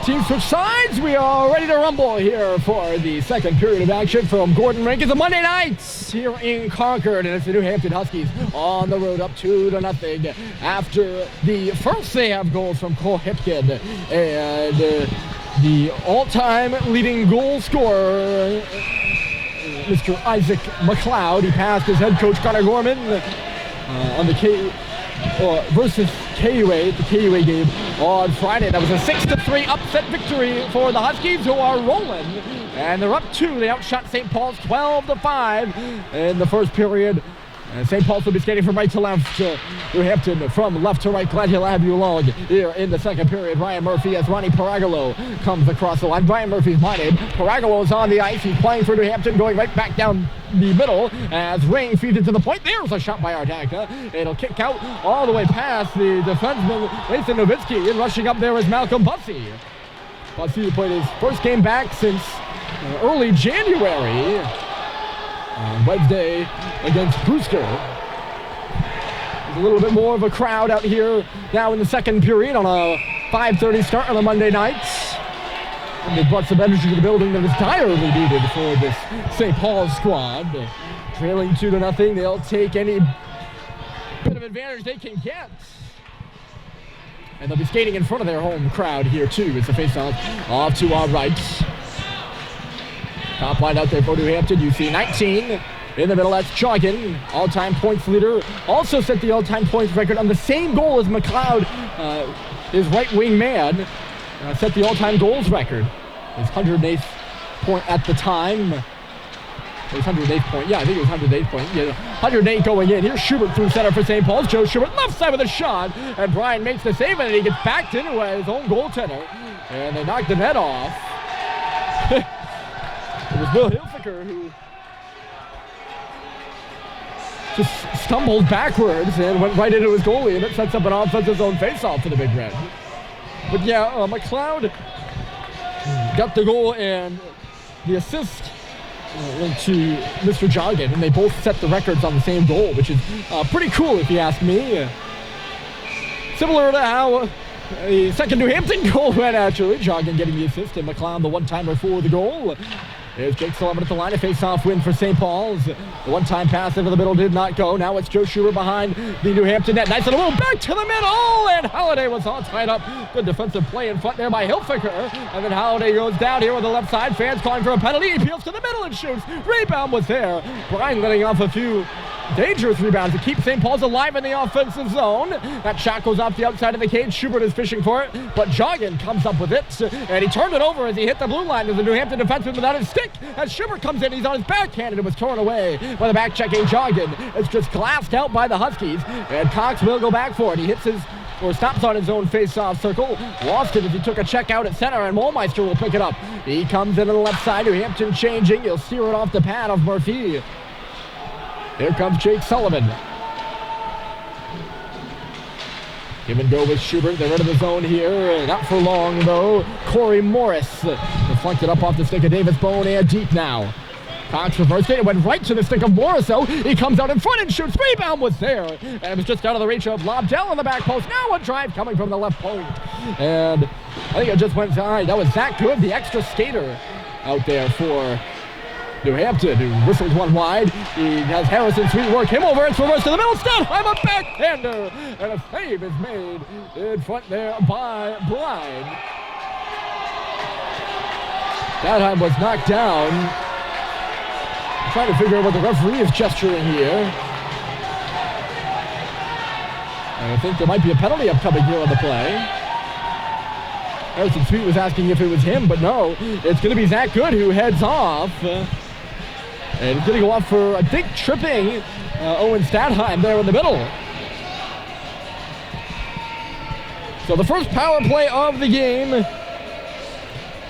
teams switch sides. We are ready to rumble here for the second period of action from Gordon Rink. It's a Monday night here in Concord, and it's the New Hampton Huskies on the road up 2-0 after the first they have goals from Cole Hipkin and the all-time leading goal scorer, Mr. Isaac McLeod. He passed his head coach Connor Gorman on the versus KUA, the KUA game on Friday. That was a 6-3 upset victory for the Huskies, who are rolling, and they're up 2. They outshot St. Paul's 12-5 in the first period. And St. Paul's will be skating from right to left. New Hampton from left to right. Glad he'll have you along here in the second period. Ryan Murphy as Ronnie Paragolo comes across the line. Ryan Murphy's my name. Paragolo is on the ice. He's playing for New Hampton, going right back down the middle as Rink feeds it to the point. There's a shot by Ardaka. It'll kick out all the way past the defenseman, Nathan Nowitzki, and rushing up there is Malcolm Bussey. Bussey played his first game back since early January. On Wednesday against Brewster. There's a little bit more of a crowd out here now in the second period on a 5:30 start on a Monday night. And they brought some energy to the building that is direly needed for this St. Paul's squad. Trailing 2-0, they'll take any bit of advantage they can get. And they'll be skating in front of their home crowd here too. It's a face-off off to our right. Top line out there for New Hampton. You see 19 in the middle. That's Joggin, all-time points leader. Also set the all-time points record on the same goal as McLeod, his right-wing man. Set the all-time goals record. His 108th point at the time. His 108th point. Yeah, I think it was 108th point. Yeah, 108 going in. Here's Schubert through center for St. Paul's. Joe Schubert left side with a shot. And Brian makes the save, and he gets backed into his own goaltender. And they knock the net off. It was Will Hilfiger who just stumbled backwards and went right into his goalie, and it sets up an offensive zone face-off for the Big Red. But yeah, McLeod got the goal, and the assist went to Mr. Joggin, and they both set the records on the same goal, which is pretty cool if you ask me. Similar to how the second New Hampton goal went, actually. Joggin getting the assist, and McLeod the one-timer for the goal. There's Jake Sullivan at the line. A face-off win for St. Paul's. The one-time pass into the middle did not go. Now it's Joe Schubert behind the New Hampton net. Nice little move back to the middle, and Halliday was all tied up. Good defensive play in front there by Hilfiger. And then Halliday goes down here on the left side. Fans calling for a penalty. He peels to the middle and shoots. Rebound was there. Brian letting off a few dangerous rebounds to keep St. Paul's alive in the offensive zone. That shot goes off the outside of the cage. Schubert is fishing for it, but Joggin comes up with it, and he turned it over as he hit the blue line to the New Hampton defenseman without his stick. As Schubert comes in, he's on his backhand, and it was torn away by the back-checking Joggin. It's just glassed out by the Huskies, and Cox will go back for it. He hits his, or stops on his own face-off circle. Lost it as he took a check out at center, and Molmeister will pick it up. He comes into the left side. New Hampton changing. He'll steer it off the pad of Murphy. Here comes Jake Sullivan. Give and go with Schubert. They're into the zone here. Not for long, though. Corey Morris deflected up off the stick of Davis Bone and deep now. Cox reversed it. It went right to the stick of Morris, though. He comes out in front and shoots. Rebound was there. And it was just out of the reach of Lobdell on the back post. Now a drive coming from the left point. And I think it just went side. That was Zach Good, the extra skater out there for New Hampton, who whistles one wide. He has Harrison Sweet work him over. It's reversed to the middle. I'm a backhander. And a save is made in front there by Bride. That time was knocked down. I'm trying to figure out what the referee is gesturing here. And I think there might be a penalty upcoming here on the play. Harrison Sweet was asking if it was him, but no. It's going to be Zach Good who heads off. And it's going to go off for, I think, tripping Owen Stadheim there in the middle. So the first power play of the game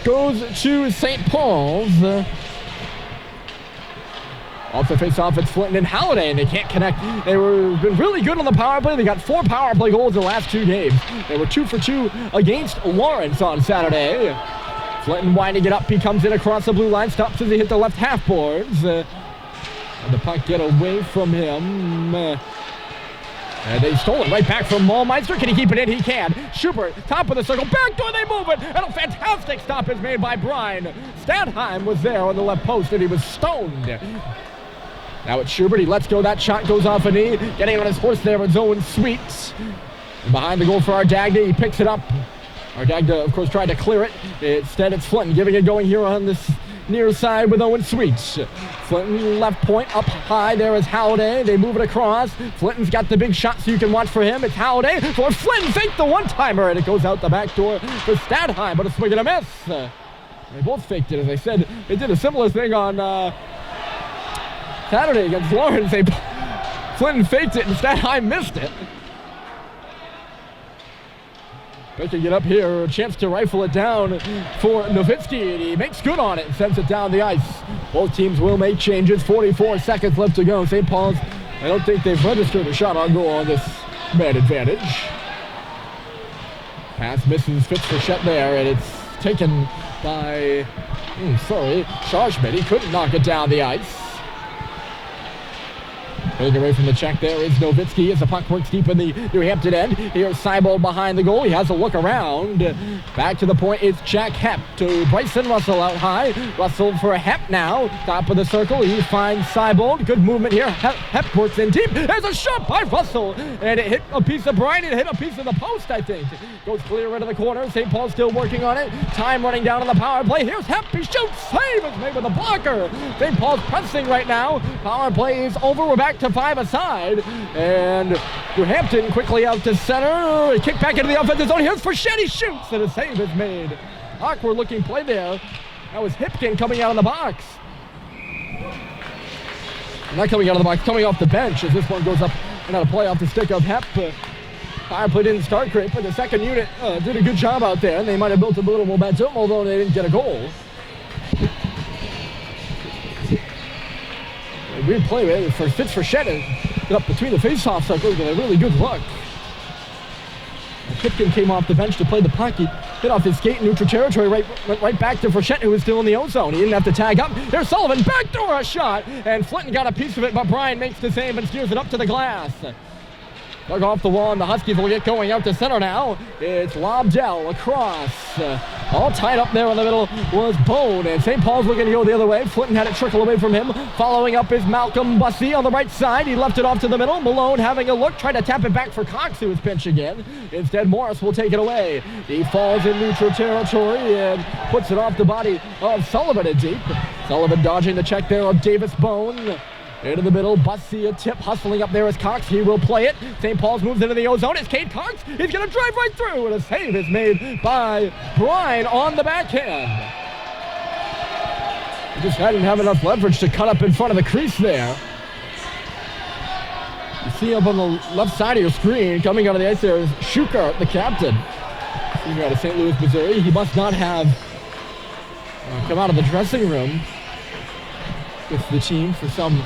goes to St. Paul's. Off the face-off, it's Flinton and Halliday, and they can't connect. They been really good on the power play. They got 4 power play goals in the last 2 games. They were 2 for 2 against Lawrence on Saturday. Flinton winding it up. He comes in across the blue line, stops as he hit the left half boards. And the puck get away from him. And they stole it right back from Maulmeister. Can he keep it in? He can. Schubert, top of the circle. Backdoor, they move it. And a fantastic stop is made by Brine. Stadheim was there on the left post, and he was stoned. Now it's Schubert. He lets go. That shot goes off a knee. Getting on his horse there with Owen Sweet. And behind the goal for Ardagna. He picks it up. Ardagna, of course, tried to clear it. Instead, it's Flinton giving it going here on this near side with Owen Sweet. Flinton left point up high. There is Halliday. They move it across. Flinton's got the big shot so you can watch for him. It's Halliday for Flinton. Faked the one-timer, and it goes out the back door for Stadheim, but a swing and a miss. They both faked it. As I said, they did a similar thing on Saturday against Lawrence. Flinton faked it, and Stadheim missed it. Picking it up here, a chance to rifle it down for Nowitzki, and he makes good on it and sends it down the ice. Both teams will make changes. 44 seconds left to go. St. Paul's, I don't think they've registered a shot on goal on this man advantage. Pass misses, Fitzgerald there, and it's taken by, Scharschmidt. He couldn't knock it down the ice. Getting away from the check there is Nowitzki as the puck works deep in the New Hampton end. Here's Seibold behind the goal. He has a look around. Back to the point. It's Jack Hepp to Bryson Russell out high. Russell for Hepp now. Top of the circle. He finds Seibold. Good movement here. Hepp works in deep. There's a shot by Russell. And it hit a piece of Brine. It hit a piece of the post, I think. Goes clear into the corner. St. Paul still working on it. Time running down on the power play. Here's Hepp. He shoots. Save is made with a blocker. St. Paul's pressing right now. Power play is over. We're back to 5 aside, and New Hampton quickly out to center. Kick back into the offensive zone. Here's Frechette. Shoots, and a save is made. Awkward looking play there. That was Hipkin coming out of the box. Not coming out of the box, coming off the bench as this one goes up and out of play off the stick of Hep. Power play didn't start great, but the second unit did a good job out there, and they might have built a little momentum, although they didn't get a goal. A weird play for Frechette. Get up between the face-off circles with a really good look. Pipkin came off the bench to play the puck. He hit off his skate in neutral territory, went right back to Frechette, who was still in the O-zone. He didn't have to tag up. There's Sullivan, backdoor a shot, and Flinton got a piece of it, but Bryan makes the save and steers it up to the glass. Dug off the wall, and the Huskies will get going out to center now. It's Lobdell across. All tied up there in the middle was Bone, and St. Paul's looking to go the other way. Flinton had it trickle away from him. Following up is Malcolm Bussey on the right side. He left it off to the middle. Malone having a look, tried to tap it back for Cox, who was pinched again. Instead, Morris will take it away. He falls in neutral territory and puts it off the body of Sullivan in deep. Sullivan dodging the check there of Davis Bone. Into the middle, Bussey a tip, hustling up there is Cox. He will play it. St. Paul's moves into the O-zone. It's Cade Cox. He's going to drive right through, and a save is made by Bryan on the backhand. He just didn't have enough leverage to cut up in front of the crease there. You see up on the left side of your screen, coming out of the ice there is Schuker, the captain. Senior out of St. Louis, Missouri. He must not have come out of the dressing room with the team for some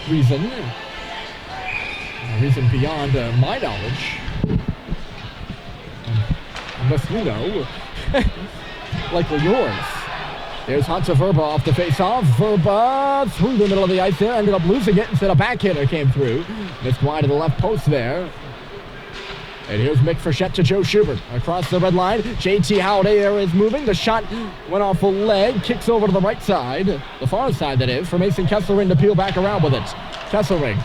reason. A reason beyond my knowledge. Unless you know. Likely yours. There's Hunter Verba off the face-off. Verba through the middle of the ice there. Ended up losing it instead a backhander came through. Missed wide of the left post there. And here's Mick Frechette to Joe Schubert. Across the red line, J.T. Halliday there is moving. The shot went off a leg, kicks over to the right side, the far side that is, for Mason Kesselring to peel back around with it. Kesselring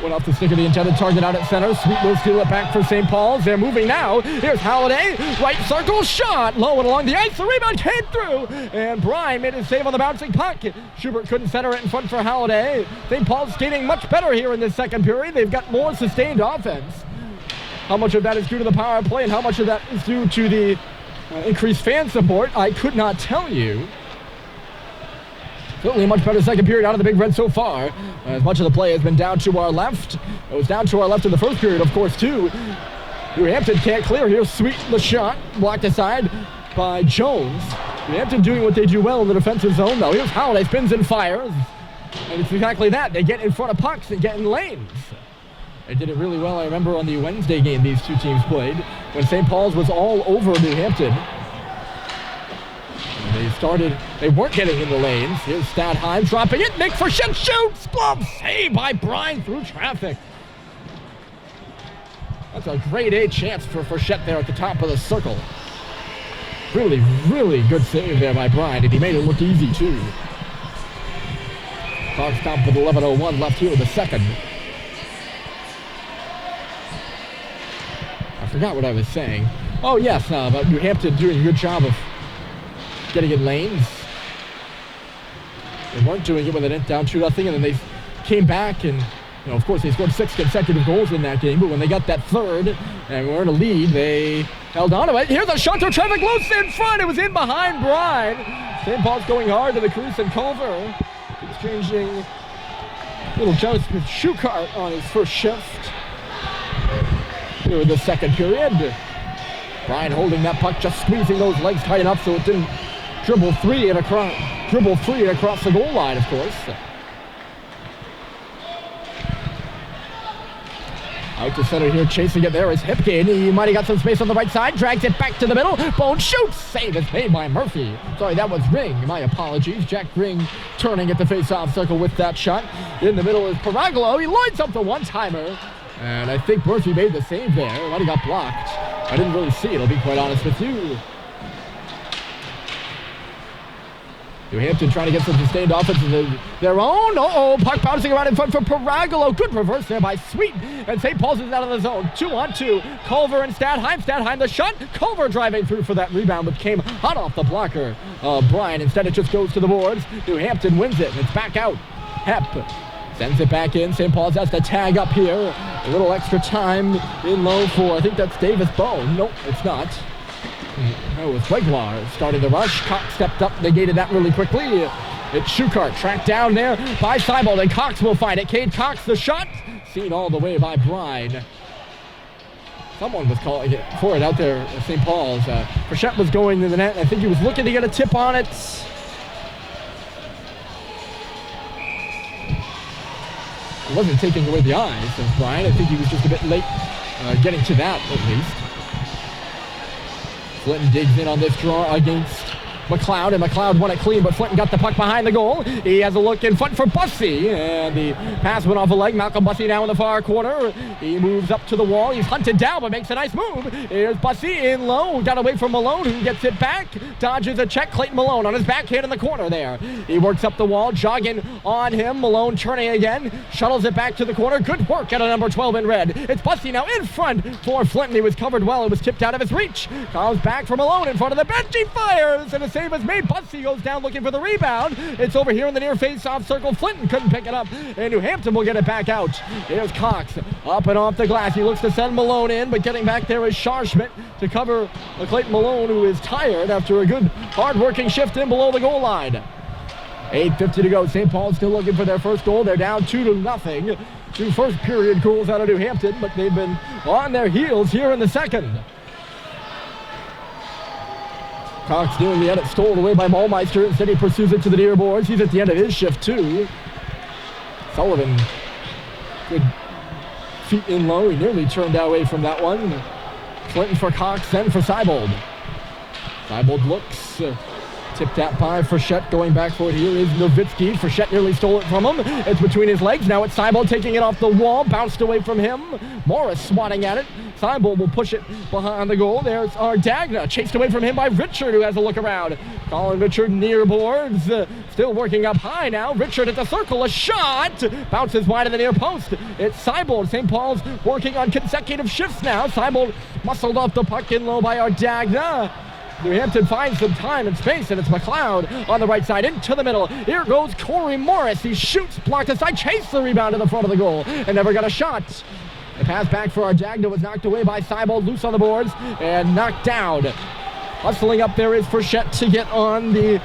went off the stick of the intended target out at center. Sweet will steal it back for St. Paul's. They're moving now. Here's Halliday, right circle, shot, low and along the ice. The rebound came through, and Bryan made his save on the bouncing puck. Schubert couldn't center it in front for Halliday. St. Paul's skating much better here in this second period. They've got more sustained offense. How much of that is due to the power play and how much of that is due to the increased fan support, I could not tell you. Certainly a much better second period out of the Big Red so far. As much of the play has been down to our left. It was down to our left in the first period, of course, too. New Hampton can't clear here. Sweet the shot, blocked aside by Jones. New Hampton doing what they do well in the defensive zone, though. Here's Halliday, spins and fires. And it's exactly that. They get in front of pucks and get in lanes. They did it really well, I remember, on the Wednesday game these two teams played, when St. Paul's was all over New Hampton. And they weren't getting in the lanes. Here's Stadheim dropping it. Nick Frechette shoots! Glove save by Bryan through traffic. That's a grade A chance for Frechette there at the top of the circle. Really, really good save there by Bryan, and he made it look easy too. Clock stopped with 11:01 left here in the second. I forgot what I was saying. Oh yes, about New Hampton doing a good job of getting in lanes. They weren't doing it when they went down 2-0, and then they came back and, of course, they scored 6 consecutive goals in that game, but when they got that third and were in a lead, they held on to it. Here's a shot to traffic loose in front. It was in behind Bryan. St. Paul's going hard to the crease, and Culver exchanging little Jonathan Schuchart on his first shift here in the second period. Bryan holding that puck, just squeezing those legs tight enough so it didn't dribble free and across the goal line, of course. Out to center here, chasing it there is Hipkin. He might have got some space on the right side, drags it back to the middle. Bone shoots! Save is made by Murphy. Sorry, that was Ring. My apologies. Jack Ring turning at the face-off circle with that shot. In the middle is Paragolo. He lines up the one-timer. And I think Murphy made the save there. It might have got blocked. I didn't really see it, I'll be quite honest with you. New Hampton trying to get some sustained offense of their own. Puck bouncing around in front for Paragolo. Good reverse there by Sweet. And St. Paul's is out of the zone. 2-on-2. Culver and Stadheim. Stadheim the shot. Culver driving through for that rebound, but came hot off the blocker. Bryan. Instead it just goes to the boards. New Hampton wins it. It's back out. Hep sends it back in. St. Paul's has to tag up here. A little extra time in low for, I think that's Davis Bone. Nope, it's not. It was Gregoire starting the rush. Cox stepped up, negated that really quickly. It's Schuchart tracked down there by Seibold, and Cox will find it. Cade Cox, the shot, seen all the way by Bryan. Someone was calling it for it out there at St. Paul's. Frechette was going to the net. I think he was looking to get a tip on it. He wasn't taking away the eyes of Bryan. I think he was just a bit late getting to that, at least. Flinton digs in on this draw against McLeod, and McLeod won it clean, but Flinton got the puck behind the goal. He has a look in front for Bussey, and the pass went off a leg. Malcolm Bussey now in the far corner. He moves up to the wall. He's hunted down, but makes a nice move. Here's Bussey in low. Got away from Malone, who gets it back. Dodges a check. Clayton Malone on his backhand in the corner there. He works up the wall, jogging on him. Malone turning again. Shuttles it back to the corner. Good work out of number 12 in red. It's Bussey now in front for Flinton. He was covered well. It was tipped out of his reach. Comes back for Malone in front of the bench. He fires, and a save is made. Bussey goes down looking for the rebound. It's over here in the near face-off circle. Flinton couldn't pick it up, and New Hampton will get it back out. Here's Cox up and off the glass. He looks to send Malone in, but getting back there is Scharschmidt to cover Clayton Malone, who is tired after a good hard-working shift in below the goal line. 8:50 to go. St. Paul's still looking for their first goal. They're down 2-0. 2 first period goals out of New Hampton, but they've been on their heels here in the second. Cox doing the edit, stolen away by Maulmeister. Instead he pursues it to the near boards. He's at the end of his shift too. Sullivan, good feet in low. He nearly turned away from that one. Clinton for Cox, then for Seibold. Seibold looks, tipped that by Frechette. Going back for it here is Nowitzki. Frechette nearly stole it from him. It's between his legs. Now it's Seibold taking it off the wall. Bounced away from him. Morris swatting at it. Seibold will push it behind the goal. There's Ardagna. Chased away from him by Richard, who has a look around. Colin Richard near boards. Still working up high now. Richard at the circle. A shot. Bounces wide of the near post. It's Seibold. St. Paul's working on consecutive shifts now. Seibold muscled off the puck in low by Ardagna. New Hampton finds some time and space, and it's McLeod on the right side into the middle. Here goes Corey Morris. He shoots, blocked aside, chased the rebound to the front of the goal, and never got a shot. The pass back for Ardagna was knocked away by Seibold, loose on the boards, and knocked down. Hustling up there is Frechette to get on the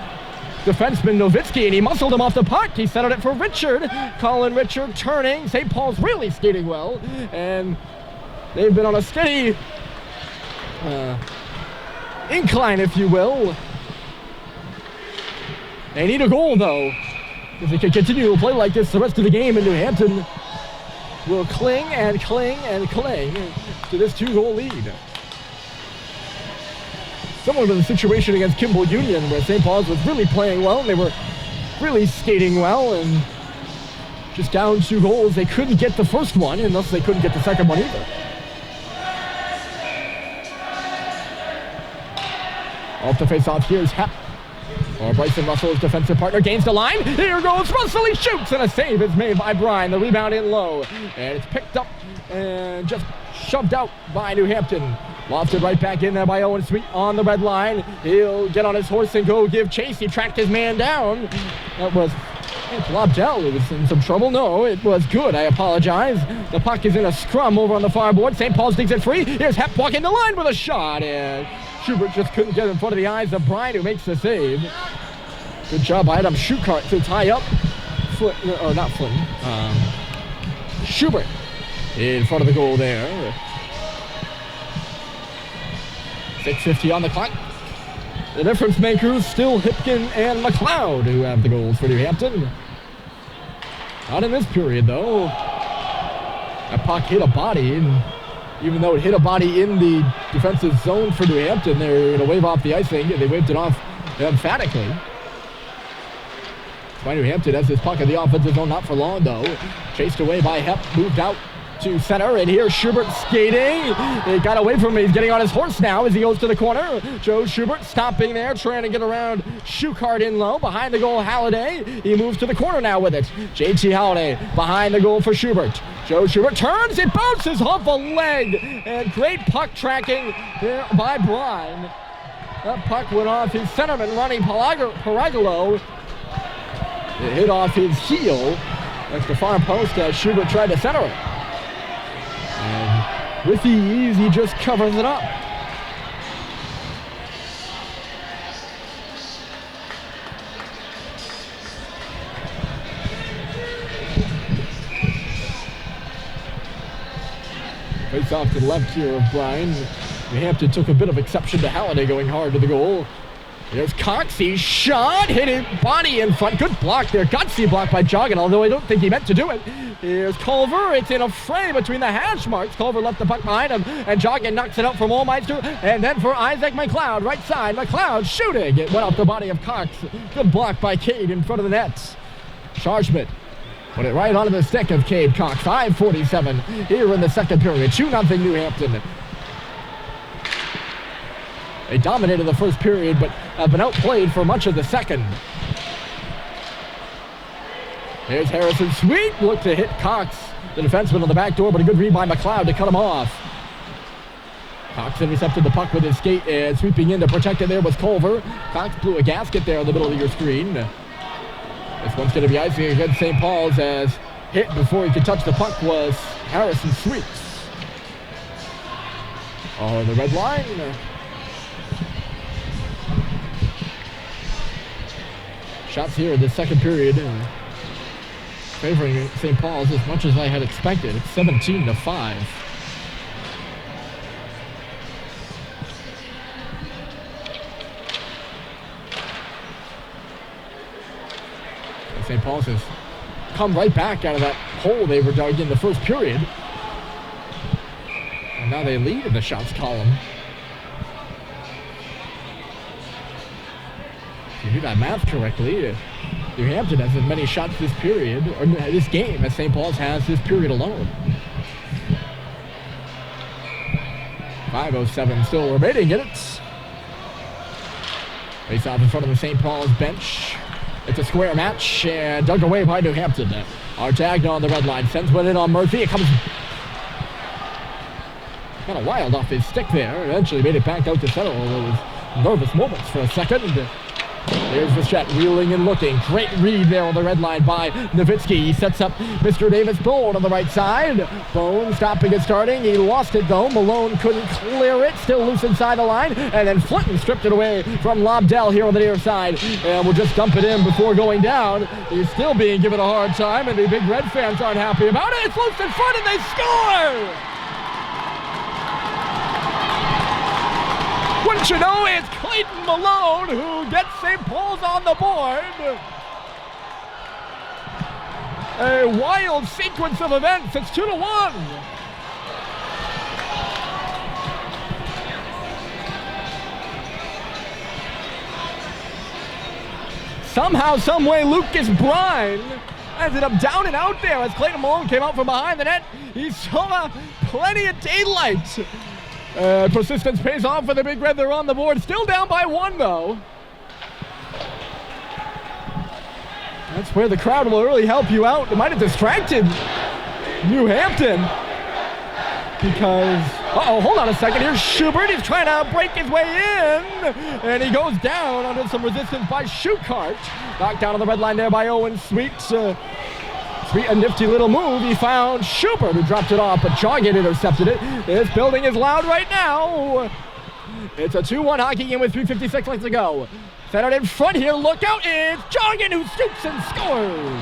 defenseman Nowitzki, and he muscled him off the puck. He settled it for Richard. Colin Richard turning. St. Paul's really skating well, and they've been on a steady incline, if you will. They need a goal, though. If they can continue to play like this the rest of the game, and New Hampton will cling and cling and cling to this 2-goal lead. Similar to the situation against Kimball Union, where St. Paul's was really playing well, and they were really skating well, and just down 2 goals. They couldn't get the first one, and thus they couldn't get the second one either. Off the face-off, here's Hep. Or Bryson Russell's defensive partner gains the line. Here goes Russell, he shoots, and a save is made by Bryan. The rebound in low, and it's picked up and just shoved out by New Hampton. Lofted right back in there by Owen Sweet on the red line. He'll get on his horse and go give chase. He tracked his man down. That was Lobdell who was in some trouble. No, it was good. I apologize. The puck is in a scrum over on the far board. St. Paul's digs it free. Here's Hep walking the line with a shot, and Schubert just couldn't get in front of the eyes of Bryan, who makes the save. Good job by Adam Schukart to tie up Schubert in front of the goal there. 6:50 on the clock. The difference makers still Hipkin and McLeod who have the goals for New Hampton. Not in this period though. That puck hit a body, and even though it hit a body in the defensive zone for New Hampton, they're going to wave off the icing. They waved it off emphatically. By New Hampton has this puck in the offensive zone, not for long though. Chased away by Hep, moved out to center, and here's Schubert skating. He got away from him. He's getting on his horse now as he goes to the corner. Joe Schubert stopping there, trying to get around Schukart in low. Behind the goal, Halliday. He moves to the corner now with it. JT Halliday behind the goal for Schubert. Joe Schubert turns, it bounces off a leg, and great puck tracking there by Bryan. That puck went off his centerman, Ronnie Paragolo. It hit off his heel at the far post as Schubert tried to center it. And with ease, he just covers it up. Face off to the left here of Bryan. New Hampton took a bit of exception to Halliday going hard to the goal. There's Cox, he shot, hit his body in front. Good block there, gutsy block by Joggin, although I don't think he meant to do it. Here's Culver, it's in a fray between the hash marks. Culver left the puck behind him, and Joggin knocks it out for Molmeister, and then for Isaac McLeod, right side. McLeod shooting, it went off the body of Cox. Good block by Cade in front of the nets. Scharschmidt put it right onto the stick of Cade Cox. 5:47 here in the second period. 2-0 New Hampton. They dominated the first period, but have been outplayed for much of the second. Here's Harrison Sweet, look to hit Cox, the defenseman on the back door, but a good read by McLeod to cut him off. Cox intercepted the puck with his skate, and sweeping in to protect it there was Culver. Cox blew a gasket there in the middle of your screen. This one's going to be icing against St. Paul's, as hit before he could touch the puck was Harrison Sweet. On the red line. Shots here in the second period, favoring St. Paul's as much as I had expected. It's 17-5. St. Paul's has come right back out of that hole they were dug in the first period. And now they lead in the shots column. If you do that math correctly, New Hampton has as many shots this period, or this game, as St. Paul's has this period alone. 5:07 still remaining in it. Face off in front of the St. Paul's bench. It's a square match, and dug away by New Hampton. Artagna on the red line, sends one in on Murphy. It comes kind of wild off his stick there. Eventually made it back out to center. It was nervous moments for a second. There's Bichette wheeling and looking. Great read there on the red line by Nowitzki. He sets up Mr. Davis Bone on the right side. Bone stopping and starting. He lost it though. Malone couldn't clear it. Still loose inside the line. And then Flinton stripped it away from Lobdell here on the near side. And we'll just dump it in before going down. He's still being given a hard time, and the Big Red fans aren't happy about it. It's loose in front, and they score! Wouldn't you know, it's Clayton Malone who gets St. Paul's on the board. A wild sequence of events. It's 2-1. Somehow, someway, Lucas Bryan ended up down and out there as Clayton Malone came out from behind the net. He saw plenty of daylight. Persistence pays off for the Big Red. They're on the board. Still down by 1, though. That's where the crowd will really help you out. It might have distracted New Hampton because, hold on a second. Here's Schubert. He's trying to break his way in, and he goes down under some resistance by Schukart. Knocked down on the red line there by Owen Sweet. Sweet, a nifty little move. He found Schubert, who dropped it off, but Joggin intercepted it. This building is loud right now. It's a 2-1 hockey game with 3:56 left to go. Centered in front here, look out, it's Joggin who shoots and scores!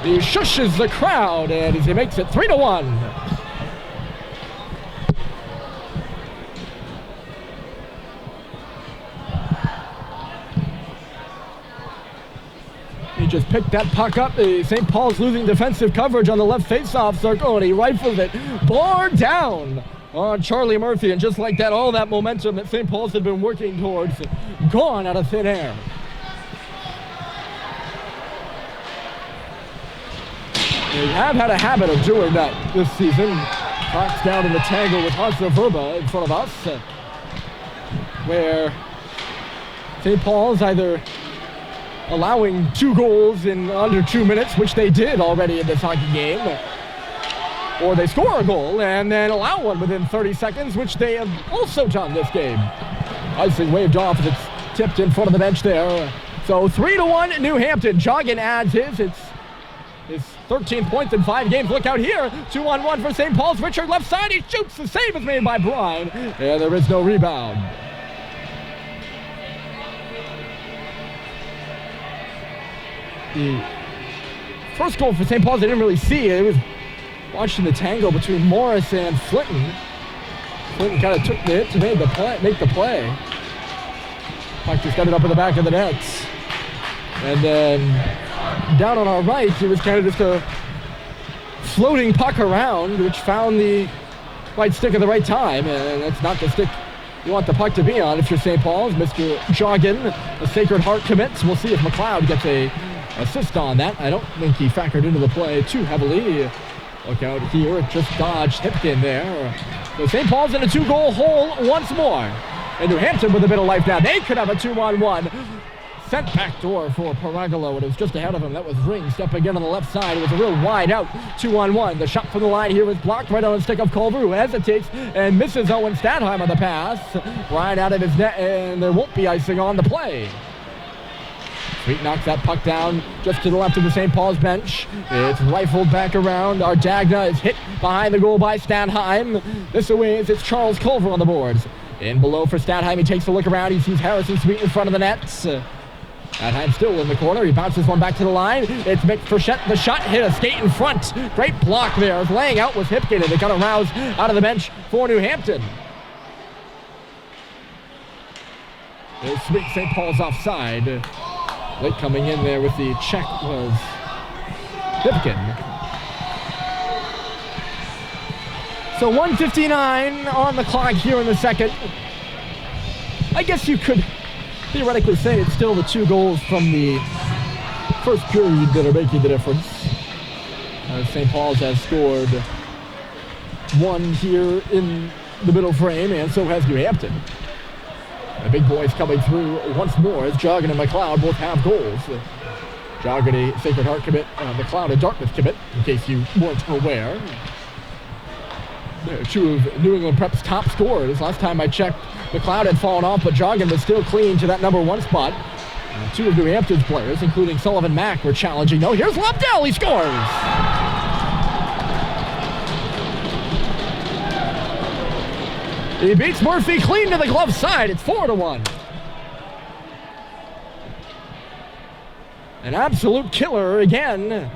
He shushes the crowd, and he makes it 3-1. He just picked that puck up. St. Paul's losing defensive coverage on the left face-off circle, and he rifles it. Bar down on Charlie Murphy, and just like that, all that momentum that St. Paul's had been working towards, gone out of thin air. They have had a habit of doing that this season. Fox down in the tangle with Hansa Verba in front of us, where St. Paul's either allowing 2 goals in under 2 minutes, which they did already in this hockey game, or they score a goal and then allow one within 30 seconds, which they have also done this game. Icing waved off as it's tipped in front of the bench there. So 3-1 New Hampton. Joggin adds his 13 points in 5 games. Look out here. 2-on-1 for St. Paul's. Richard left side. He shoots. The save is made by Brine. And there is no rebound. The first goal for St. Paul's, I didn't really see it. It was watching the tango between Morris and Flinton. Flinton kind of took the hit to make the play. Puck just got it up in the back of the nets. And then down on our right, it was kind of just a floating puck around, which found the right stick at the right time. And that's not the stick you want the puck to be on if you're St. Paul's. Mr. Joggin, the Sacred Heart commits. We'll see if McLeod gets a assist on that. I don't think he factored into the play too heavily. Look out here, just dodged Hipkin there. So St. Paul's in a 2-goal hole once more. And New Hampton with a bit of life now. They could have a 2-on-1. Sent back door for Paragalo, and it was just ahead of him. That was Ring stepping in on the left side. It was a real wide out 2-on-1. The shot from the line here was blocked right on the stick of Culver, who hesitates and misses Owen Stadheim on the pass. Right out of his net, and there won't be icing on the play. Sweet knocks that puck down just to the left of the St. Paul's bench. It's rifled back around. Ardagna is hit behind the goal by Stadheim. This away is it's Charles Culver on the boards. In below for Stadheim, he takes a look around. He sees Harrison Sweet in front of the nets. Stadheim still in the corner. He bounces one back to the line. It's Mick Frechette. The shot hit a skate in front. Great block there. Laying out was Hipkin, and they got aroused out of the bench for New Hampton. There's Sweet. St. Paul's offside. Late coming in there with the check was Hipkin. So 1:59 on the clock here in the second. I guess you could theoretically say it's still the 2 goals from the first period that are making the difference. St. Paul's has scored 1 here in the middle frame, and so has New Hampton. The big boys coming through once more as Joggin and McLeod both have goals. Joggin a Sacred Heart commit, McLeod a Dartmouth commit, in case you weren't aware. They're 2 of New England Prep's top scorers. Last time I checked, McLeod had fallen off, but Joggin was still clinging to that number 1 spot. 2 of New Hampton's players, including Sullivan Mack, were challenging. No, here's Lobdell, he scores! He beats Murphy clean to the glove side. It's 4-1. An absolute killer again.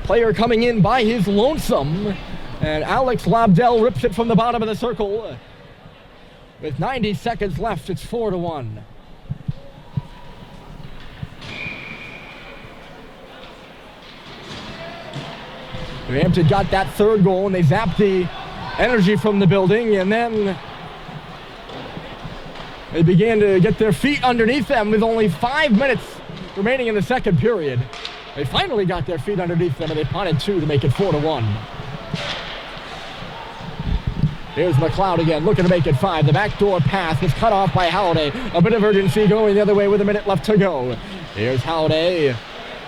Player coming in by his lonesome. And Alex Lobdell rips it from the bottom of the circle. With 90 seconds left, it's 4-1. New Hampton got that 3rd goal, and they zapped the energy from the building, and then they began to get their feet underneath them with only 5 minutes remaining in the second period. They finally got their feet underneath them, and they punted 2 to make it 4-1. Here's McLeod again, looking to make it 5. The backdoor pass was cut off by Halliday. A bit of urgency going the other way with a minute left to go. Here's Halliday.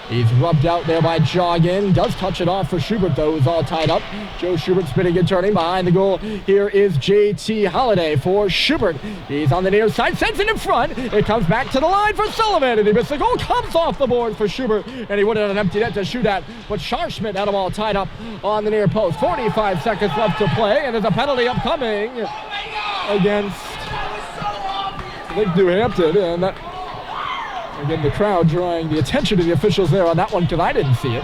He's rubbed out there by Joggin. Does touch it off for Schubert, though, who's all tied up. Joe Schubert spinning and turning behind the goal. Here is J.T. Halliday for Schubert. He's on the near side, sends it in front. It comes back to the line for Sullivan, and he missed the goal. Comes off the board for Schubert, and he would have an empty net to shoot at. But Scharschmidt had them all tied up on the near post. 45 seconds left to play, and there's a penalty upcoming against New Hampton, and that... Again, the crowd drawing the attention to the officials there on that one because I didn't see it.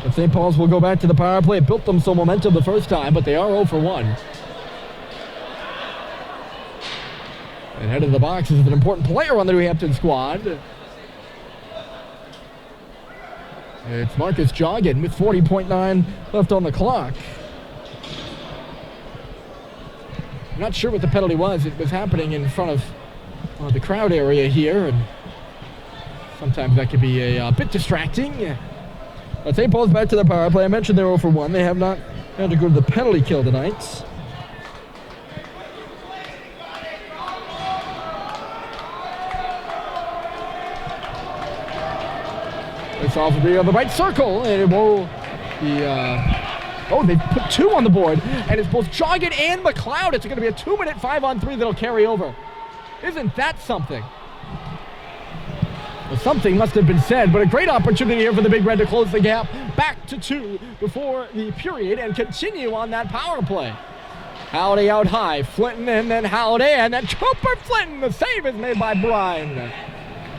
But St. Paul's will go back to the power play. It built them some momentum the first time, but they are 0 for 1. And head of the box is an important player on the New Hampton squad. It's Marcus Joggin with 40.9 left on the clock. I'm not sure what the penalty was. It was happening in front of the crowd area here, and sometimes that can be a bit distracting. But St. Paul's back to the power play. I mentioned they're 0 for 1. They have not had to go to the penalty kill tonight. This off will be on the right circle, and it will be... Oh, they put 2 on the board, and it's both Joggin and McLeod. It's going to be a 2-minute 5-on-3 that'll carry over. Isn't that something? Well, something must have been said, but a great opportunity here for the Big Red to close the gap back to 2 before the period and continue on that power play. Halliday out high, Flinton, and then Halliday, and then Cooper Flinton. The save is made by Brine.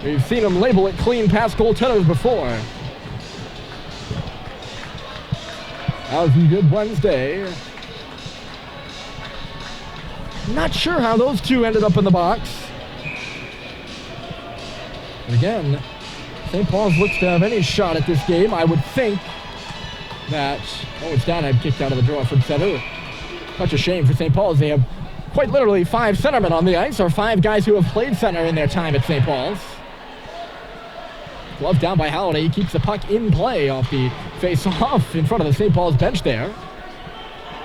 We've seen him label it clean past goaltenders before. That was a good Wednesday. Not sure how those two ended up in the box. But again, St. Paul's looks to have any shot at this game. I would think that... Oh, it's Danheim kicked out of the draw from center. Such a shame for St. Paul's. They have quite literally 5 centermen on the ice, or 5 guys who have played center in their time at St. Paul's. Glove down by Halliday. He keeps the puck in play off the face-off in front of the St. Paul's bench there.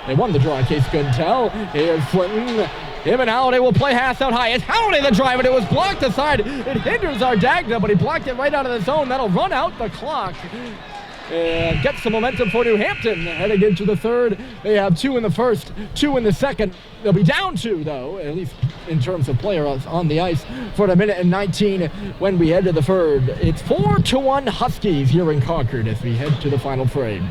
They won the draw, in case you couldn't tell. Here's Flinton. Him and Halliday will play Haas out high. It's Halliday the drive, and it was blocked aside. It hinders Ardagna, but he blocked it right out of the zone. That'll run out the clock and get some momentum for New Hampton. Heading into the third, they have 2 in the first, 2 in the second. They'll be down 2, though, at least in terms of players on the ice for a minute and 19 when we head to the third. It's 4-1 Huskies here in Concord as we head to the final frame.